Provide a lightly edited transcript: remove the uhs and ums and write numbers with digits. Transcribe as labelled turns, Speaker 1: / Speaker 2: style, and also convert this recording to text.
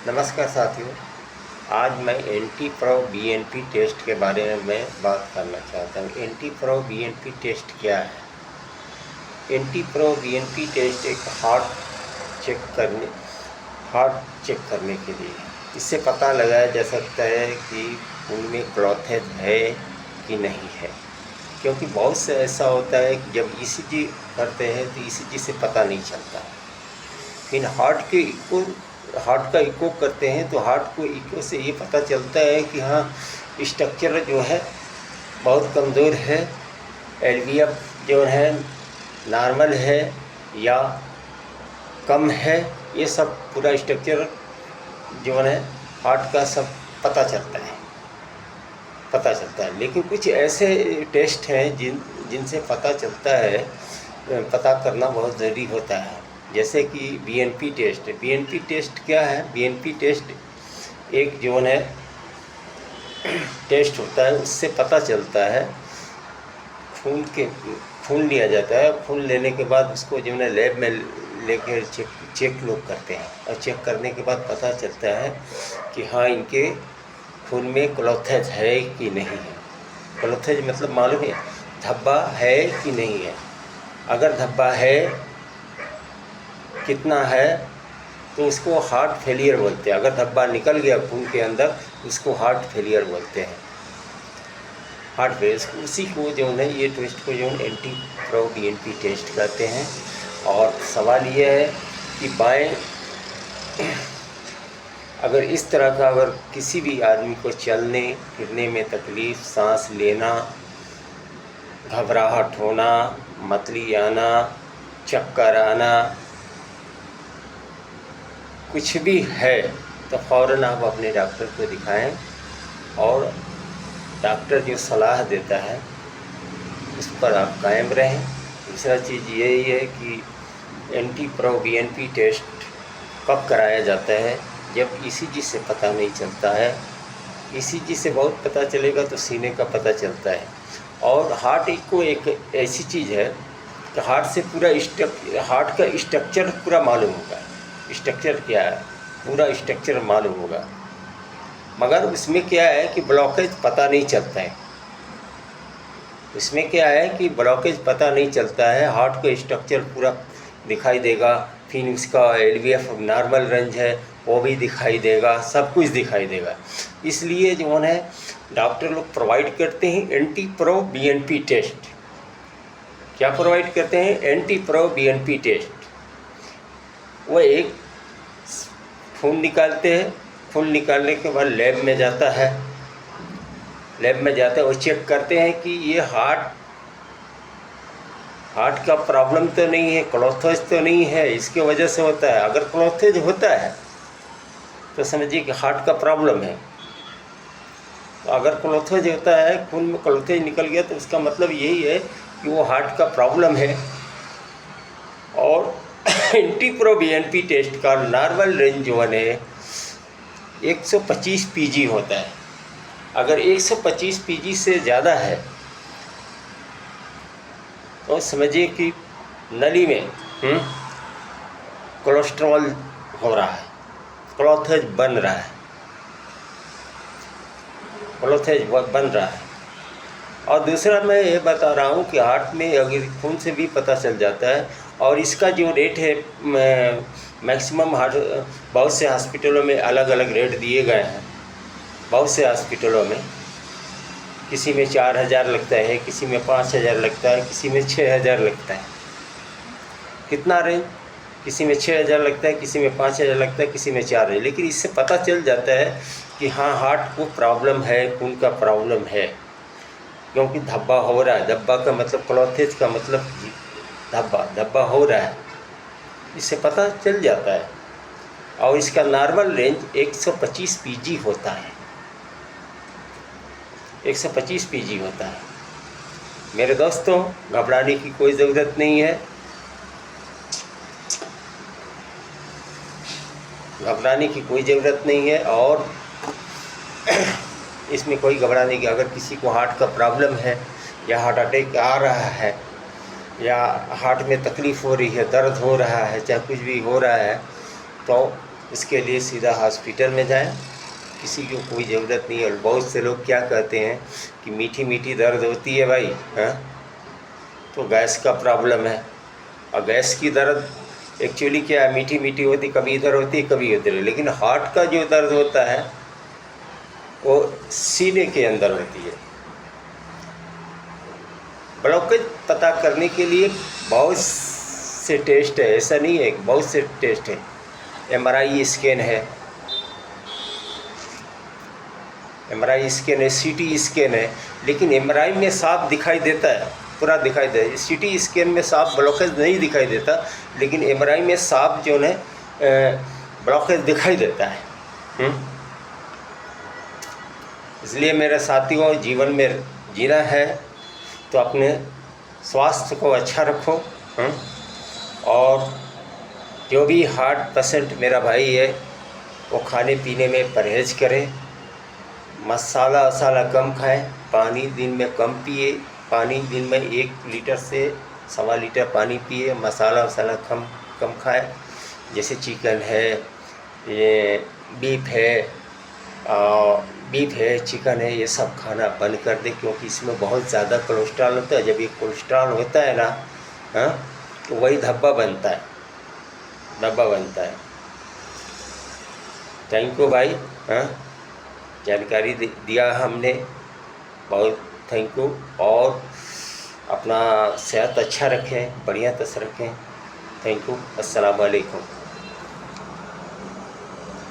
Speaker 1: नमस्कार साथियों। आज मैं एंटी प्रो बीएनपी टेस्ट के बारे में बात करना चाहता हूँ। एंटी प्रो बीएनपी टेस्ट क्या है? एंटी प्रो बीएनपी टेस्ट एक हार्ट चेक करने के लिए है। इससे पता लगाया जा सकता है कि उनमें क्लॉथेज है कि नहीं है, क्योंकि बहुत से ऐसा होता है कि जब ईसीजी करते हैं तो ईसीजी से पता नहीं चलता। फिर हार्ट का इको करते हैं तो हार्ट को इको से ये पता चलता है कि हाँ, स्ट्रक्चर जो है बहुत कमज़ोर है, एलवीएफ जो है नॉर्मल है या कम है। ये सब पूरा स्ट्रक्चर जो है हार्ट का सब पता चलता है। लेकिन कुछ ऐसे टेस्ट हैं जिनसे पता चलता है, पता करना बहुत ज़रूरी होता है। जैसे कि बीएनपी टेस्ट। बीएनपी टेस्ट क्या है? बीएनपी टेस्ट एक जो है टेस्ट होता है, उससे पता चलता है। खून लिया जाता है। खून लेने के बाद उसको जो है लैब में लेकर चेक लोग करते हैं, और चेक करने के बाद पता चलता है कि हाँ, इनके खून में क्लॉथेज है कि नहीं है। क्लॉथेज मतलब मालूम है, धब्बा है कि नहीं है। अगर धब्बा है, कितना है, तो उसको हार्ट फेलियर बोलते हैं। अगर धब्बा निकल गया खून के अंदर, उसको हार्ट फेलियर बोलते हैं। हार्ट फेलियर, उसी को जो है ये टेस्ट को जो है एंटी प्रो बीएनपी टेस्ट कहते हैं। और सवाल ये है कि अगर इस तरह का अगर किसी भी आदमी को चलने फिरने में तकलीफ़, सांस लेना, घबराहट होना, मतली आना, चक्कर आना, कुछ भी है, तो फ़ौरन आप अपने डॉक्टर को दिखाएं और डॉक्टर जो सलाह देता है उस पर आप कायम रहें। दूसरा चीज़ यही है कि एंटी प्रो बीएनपी टेस्ट कब कराया जाता है? जब ईसीजी से पता नहीं चलता है। ईसीजी से बहुत पता चलेगा तो सीने का पता चलता है। और हार्ट इको एक ऐसी चीज़ है कि हार्ट से पूरा हार्ट का स्ट्रक्चर पूरा मालूम होगा। स्ट्रक्चर क्या है, पूरा स्ट्रक्चर मालूम होगा, मगर उसमें क्या है कि ब्लॉकेज पता नहीं चलता है। उसमें क्या है कि ब्लॉकेज पता नहीं चलता है। हार्ट का स्ट्रक्चर पूरा दिखाई देगा, फिर उसका एलवीएफ नॉर्मल रेंज है वो भी दिखाई देगा, सब कुछ दिखाई देगा। इसलिए जो है डॉक्टर लोग प्रोवाइड करते हैं एंटी प्रो बीएनपी टेस्ट। क्या प्रोवाइड करते हैं? Anti pro BNP test. वो एक खून निकालते हैं। खून निकालने के बाद लैब में जाता है। वो चेक करते हैं कि ये हार्ट का प्रॉब्लम तो नहीं है, क्लॉथेज तो नहीं है, इसके वजह से होता है। अगर क्लॉथेज होता है तो समझिए कि हार्ट का प्रॉब्लम है। तो अगर क्लॉथेज होता है, खून में क्लॉथेज निकल गया, तो उसका मतलब यही है कि वो हार्ट का प्रॉब्लम है। और एंटी प्रो बीएनपी टेस्ट का नॉर्मल रेंज जो है 125 पीजी होता है। अगर 125 पीजी से ज़्यादा है तो समझिए कि नली में कोलेस्ट्रॉल हो रहा है, क्लॉथेज बन रहा है। और दूसरा मैं ये बता रहा हूँ कि हार्ट में अगर खून से भी पता चल जाता है। और इसका जो रेट है मैक्सिमम बहुत से हॉस्पिटलों में अलग अलग रेट दिए गए हैं। बहुत से हॉस्पिटलों में किसी में 4000 लगता है, किसी में 5000 लगता है, किसी में 6000 लगता है। कितना रेंज? किसी में 6000 लगता है, किसी में 5000 लगता है, किसी में 4000। लेकिन इससे पता चल जाता है कि हाँ, हार्ट को प्रॉब्लम है, खून का प्रॉब्लम है, क्योंकि धब्बा हो रहा है। धब्बा का मतलब क्लॉथेज का मतलब धब्बा हो रहा है, इससे पता चल जाता है। और इसका नॉर्मल रेंज 125 पीजी होता है। 125 पीजी होता है। मेरे दोस्तों, घबराने की कोई ज़रूरत नहीं है। और इसमें कोई घबराने की, अगर किसी को हार्ट का प्रॉब्लम है या हार्ट अटैक आ रहा है या हार्ट में तकलीफ़ हो रही है, दर्द हो रहा है, चाहे कुछ भी हो रहा है, तो उसके लिए सीधा हॉस्पिटल में जाएं, किसी को कोई ज़रूरत नहीं है। और बहुत से लोग क्या कहते हैं कि मीठी मीठी दर्द होती है भाई, हाँ, तो गैस का प्रॉब्लम है। और गैस की दर्द एक्चुअली क्या है, मीठी मीठी होती, कभी इधर होती है कभी उधर, लेकिन हार्ट का जो दर्द होता है वो सीने के अंदर होती है। ब्लॉकेज पता करने के लिए बहुत से टेस्ट है, ऐसा नहीं है, बहुत से टेस्ट है। MRI स्कैन है, MRI स्कैन है, CT स्कैन है, लेकिन MRI में साफ दिखाई देता है, पूरा दिखाई देता है। CT स्कैन में साफ ब्लॉकेज नहीं दिखाई देता, लेकिन MRI में साफ जो है ब्लॉकेज दिखाई देता है। इसलिए मेरे साथियों, जीवन में जीना है तो अपने स्वास्थ्य को अच्छा रखो। और जो भी हार्ट पेशेंट मेरा भाई है वो खाने पीने में परहेज करे, मसाला वसाला कम खाए, पानी दिन में कम पिए, पानी दिन में 1 लीटर से 1.25 लीटर पानी पिए, मसाला वसाला कम खाए। जैसे चिकन है, ये बीफ है, चिकन है, ये सब खाना बंद कर दे, क्योंकि इसमें बहुत ज़्यादा कोलेस्ट्रॉल होता है। जब ये कोलेस्ट्रॉल होता है ना, हाँ, तो वही धब्बा बनता है। थैंक यू भाई, हाँ, जानकारी दिया हमने, बहुत थैंक यू। और अपना सेहत अच्छा रखें, बढ़िया तरह से रखें। Thank you. अस्सलाम वालेकुम।